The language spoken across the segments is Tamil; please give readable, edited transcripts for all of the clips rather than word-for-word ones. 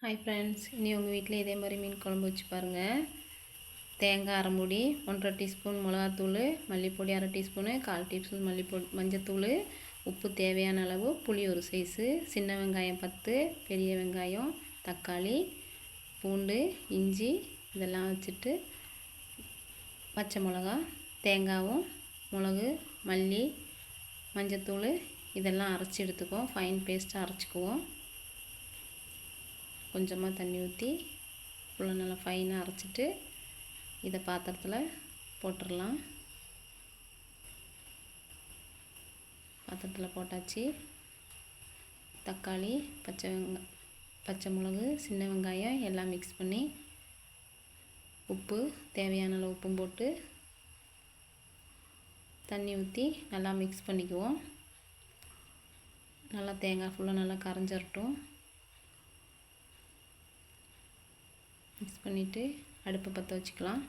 ஹாய் ஃப்ரெண்ட்ஸ், இனி உங்கள் வீட்டில் இதே மாதிரி மீன் குழம்பு வச்சு பாருங்கள். தேங்காய் அரை மூடி, 1.5 டீஸ்பூன் மிளகாத்தூள், மல்லிப்பொடி அரை டீஸ்பூனு, 1/4 டீஸ்பூன் மஞ்சத்தூள், உப்பு தேவையான அளவு, புளி ஒரு சைஸு, சின்ன வெங்காயம் 10, பெரிய வெங்காயம், தக்காளி, பூண்டு, இஞ்சி இதெல்லாம் வச்சுட்டு பச்சை மிளகா, தேங்காயும், மிளகு, மல்லி, மஞ்சத்தூள் இதெல்லாம் அரைச்சி எடுத்துக்குவோம். ஃபைன் பேஸ்ட்டாக அரைச்சிக்குவோம். கொஞ்சமாக தண்ணி ஊற்றி ஃபுல்லாக நல்லா ஃபைனாக அரைச்சிட்டு இதை பாத்திரத்தில் போட்டுடலாம். பாத்திரத்தில் போட்டாச்சு. தக்காளி, பச்சை மிளகு, சின்ன வெங்காயம் எல்லாம் மிக்ஸ் பண்ணி உப்பு தேவையான அளவு உப்பும் போட்டு தண்ணி ஊற்றி நல்லா மிக்ஸ் பண்ணிக்குவோம். நல்லா தேங்காய் ஃபுல்லாக நல்லா கரைஞ்சிரட்டும். மிக்ஸ் பண்ணிவிட்டு அடுப்பை பற்ற வச்சுக்கலாம்.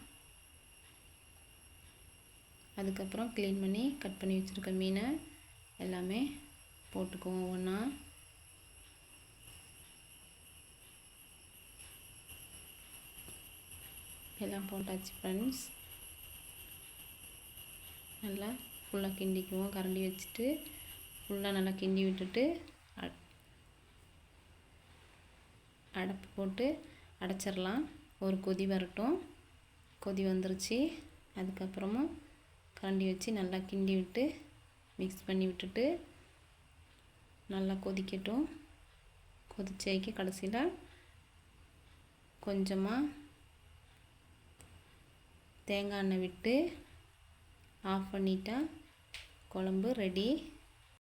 அதுக்கப்புறம் க்ளீன் பண்ணி கட் பண்ணி வச்சுருக்க மீனை எல்லாமே போட்டுக்குவோம். ஒன்றா எல்லாம் போட்டாச்சு ஃப்ரெண்ட்ஸ். நல்லா ஃபுல்லாக கிண்டிக்குவோம். கரண்டி வச்சுட்டு ஃபுல்லாக நல்லா கிண்டி விட்டுட்டு அடைப்பு போட்டு அடைச்சிடலாம். ஒரு கொதி வரட்டும். கொதி வந்துருச்சு. அதுக்கப்புறமா கரண்டி வச்சு நல்லா கிண்டி விட்டு மிக்ஸ் பண்ணி விட்டுட்டு நல்லா கொதிக்கட்டும். கொதிச்சைக்கு கடைசியில் கொஞ்சமாக தேங்காய் எண்ணெய் விட்டு ஆஃப் பண்ணிட்டா குழம்பு ரெடி.